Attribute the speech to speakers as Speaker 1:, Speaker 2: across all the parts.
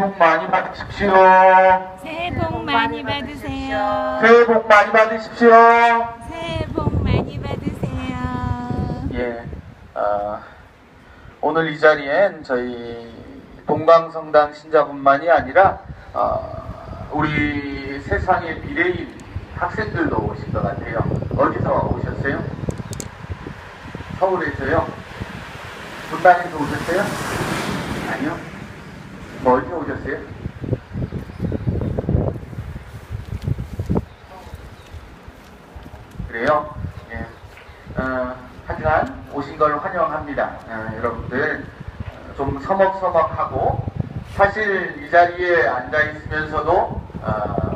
Speaker 1: 복 많이 받으십시오.
Speaker 2: 새해 복 많이 받으세요.
Speaker 1: 새해 복 많이 받으십시오.
Speaker 2: 새해 복 많이 받으세요.
Speaker 1: 예, 오늘 이 자리엔 저희 동강성당 신자분만이 아니라 우리 세상의 미래인 학생들도 오신 것 같아요. 어디서 오셨어요? 서울에서요? 분당에서 오셨어요? 아니요. 뭐 어디서 오셨어요? 그래요? 예. 하지만 오신 걸 환영합니다. 여러분들 좀 서먹서먹하고 사실 이 자리에 앉아 있으면서도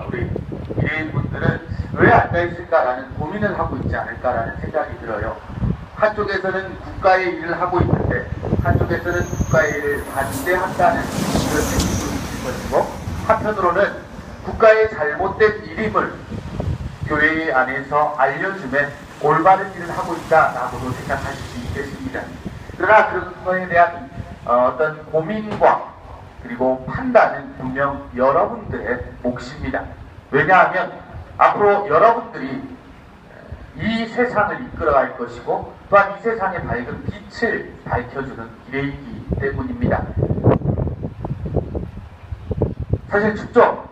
Speaker 1: 우리 미래인분들은 왜 앉아 있을까라는 고민을 하고 있지 않을까라는 생각이 들어요. 한쪽에서는 국가의 일을 하고 있는데 한쪽에서는 국가의 일을 반대한다는 그런 생각이 있을 것이고, 한편으로는 국가의 잘못된 일임을 교회 안에서 알려주면 올바른 일을 하고 있다라고도 생각하실 수 있겠습니다. 그러나 그런 거에 대한 어떤 고민과 그리고 판단은 분명 여러분들의 몫입니다. 왜냐하면 앞으로 여러분들이 이 세상을 이끌어갈 것이고 또한 이 세상의 밝은 빛을 밝혀주는 기회이기 때문입니다. 사실 춥죠?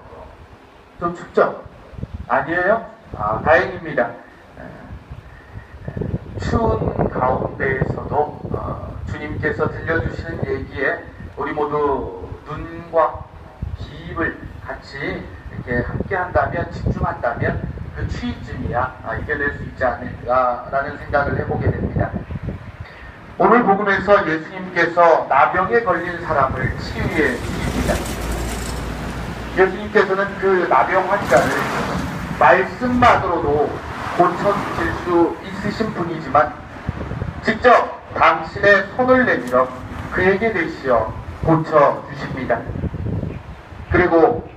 Speaker 1: 좀 춥죠? 아니에요? 다행입니다. 추운 가운데에서도 주님께서 들려주시는 얘기에 우리 모두 눈과 귀입을 같이 이렇게 함께 한다면, 집중한다면 그 추위쯤이야 이겨낼 수 있지 않을까라는 생각을 해보게 됩니다. 오늘 복음에서 예수님께서 나병에 걸린 사람을 치유해 주십니다. 예수님께서는 그 나병 환자를 말씀만으로도 고쳐주실 수 있으신 분이지만 직접 당신의 손을 내밀어 그에게 대시어 고쳐주십니다. 그리고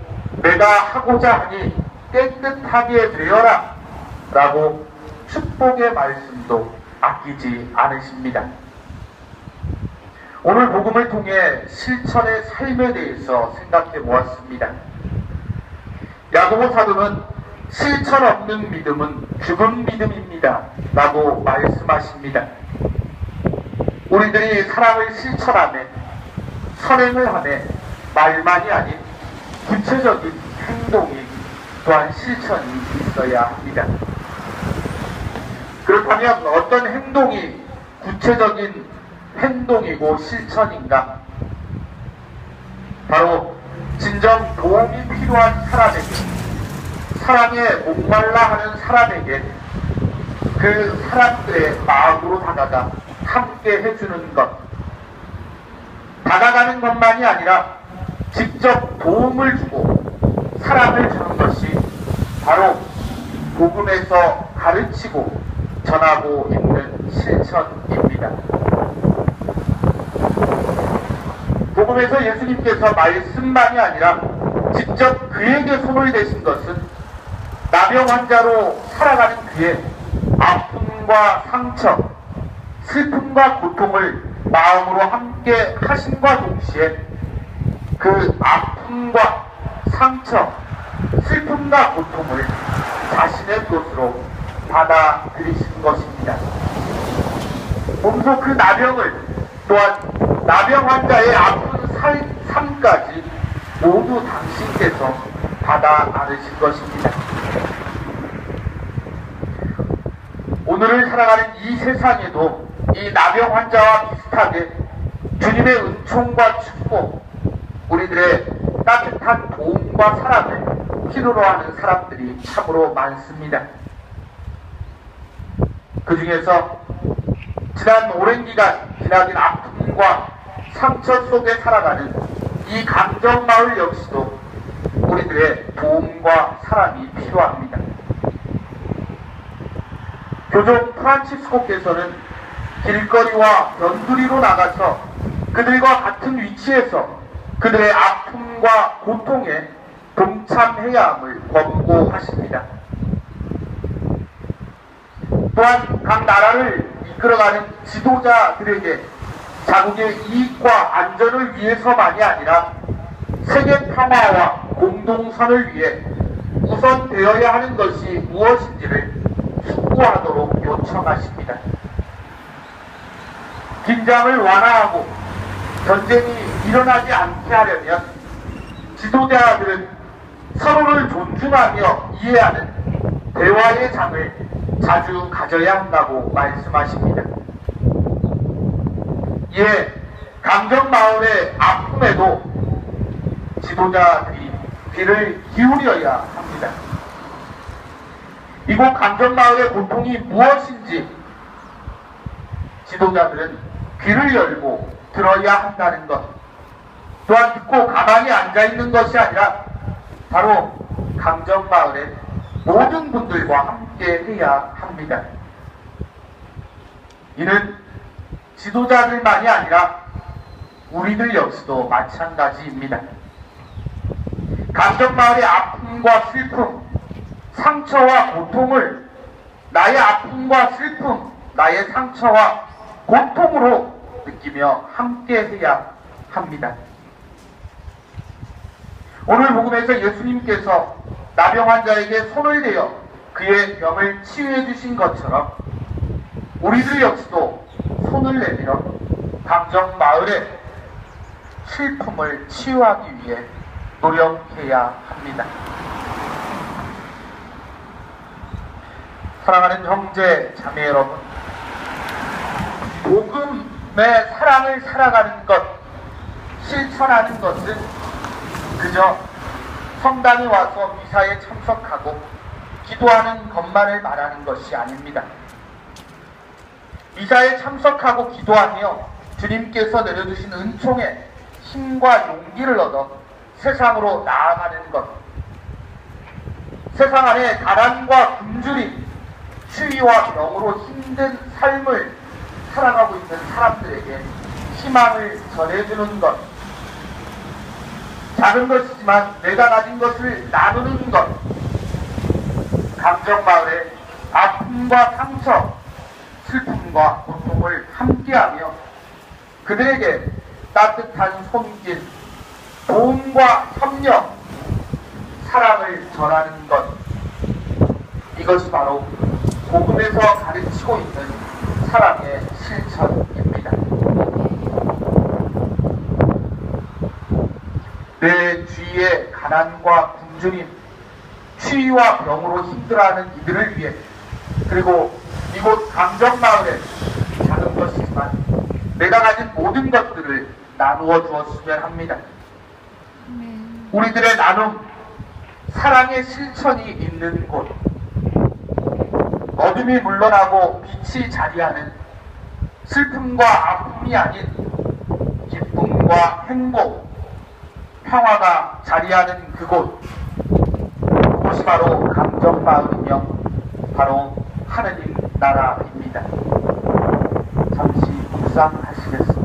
Speaker 1: 내가 하고자 하니 깨끗하게 되어라 라고 축복의 말씀도 아끼지 않으십니다. 오늘 복음을 통해 실천의 삶에 대해서 생각해 보았습니다. 야고보 사도는 실천 없는 믿음은 죽은 믿음입니다 라고 말씀하십니다. 우리들이 사랑을 실천하며 선행을 하며 말만이 아닌 구체적인 행동이 또한 실천이 있어야 합니다. 그렇다면 어떤 행동이 구체적인 행동이고 실천인가? 바로 진정 도움이 필요한 사람에게, 사랑에 목말라 하는 사람에게 그 사람들의 마음으로 다가가 함께 해주는 것, 다가가는 것만이 아니라 직접 도움을 주고 사랑을 주는 것이 바로 복음에서 가르치고 전하고 있는 실천입니다. 복음에서 예수님께서 말씀만이 아니라 직접 그에게 손을 대신 것은 나병 환자로 살아가는 그의 아픔과 상처, 슬픔과 고통을 마음으로 함께 하신과 동시에 그 아픔과 상처, 슬픔과 고통을 자신의 것으로 받아들이신 것입니다. 몸소 그 나병을, 또한 나병 환자의 아픈 삶까지 모두 당신께서 받아 안으신 것입니다. 오늘을 살아가는 이 세상에도 이 나병 환자와 비슷하게 주님의 은총과 축복, 우리들의 따뜻한 도움과 사랑을 필요로 하는 사람들이 참으로 많습니다. 그 중에서 지난 오랜 기간 기나긴 아픔과 상처 속에 살아가는 이 강정마을 역시도 우리들의 도움과 사랑이 필요합니다. 교종 프란치스코께서는 길거리와 변두리로 나가서 그들과 같은 위치에서 그들의 아픔과 고통에 동참해야 함을 권고하십니다. 또한 각 나라를 이끌어가는 지도자들에게 자국의 이익과 안전을 위해서만이 아니라 세계 평화와 공동선을 위해 우선 되어야 하는 것이 무엇인지를 숙고하도록 요청하십니다. 긴장을 완화하고 전쟁이 일어나지 않게 하려면 지도자들은 서로를 존중하며 이해하는 대화의 장을 자주 가져야 한다고 말씀하십니다. 이에 강정마을의 아픔에도 지도자들이 귀를 기울여야 합니다. 이곳 강정마을의 고통이 무엇인지 지도자들은 귀를 열고 들어야 한다는 것, 또한 듣고 가만히 앉아있는 것이 아니라 바로 강정마을의 모든 분들과 함께 해야 합니다. 이는 지도자들만이 아니라 우리들 역시도 마찬가지입니다. 강정마을의 아픔과 슬픔, 상처와 고통을 나의 아픔과 슬픔, 나의 상처와 고통으로 느끼며 함께 해야 합니다. 오늘 복음에서 예수님께서 나병 환자에게 손을 대어 그의 병을 치유해 주신 것처럼 우리들 역시도 손을 내밀어 강정마을의 슬픔을 치유하기 위해 노력해야 합니다. 사랑하는 형제, 자매 여러분, 복음의 사랑을 살아가는 것, 실천하는 것은 그저 성당에 와서 미사에 참석하고 기도하는 것만을 말하는 것이 아닙니다. 미사에 참석하고 기도하며 주님께서 내려주신 은총에 힘과 용기를 얻어 세상으로 나아가는 것, 세상 안에 가난과 굶주림, 추위와 병으로 힘든 삶을 살아가고 있는 사람들에게 희망을 전해주는 것, 작은 것이지만 내가 가진 것을 나누는 것, 강정마을의 아픔과 상처, 슬픔과 고통을 함께하며 그들에게 따뜻한 손길, 도움과 협력, 사랑을 전하는 것, 이것이 바로 복음에서 가르치고 있는 사랑의 실천입니다. 내 주위의 가난과 굶주림, 추위와 병으로 힘들어하는 이들을 위해, 그리고 이곳 강정마을에 작은 것이지만 내가 가진 모든 것들을 나누어 주었으면 합니다. 우리들의 나눔, 사랑의 실천이 있는 곳, 어둠이 물러나고 빛이 자리하는 슬픔과 아픔이 아닌 기쁨과 행복, 평화가 자리하는 그곳, 그곳이 바로 강정마을이며 바로 하느님 나라입니다. 잠시 묵상하시겠습니다.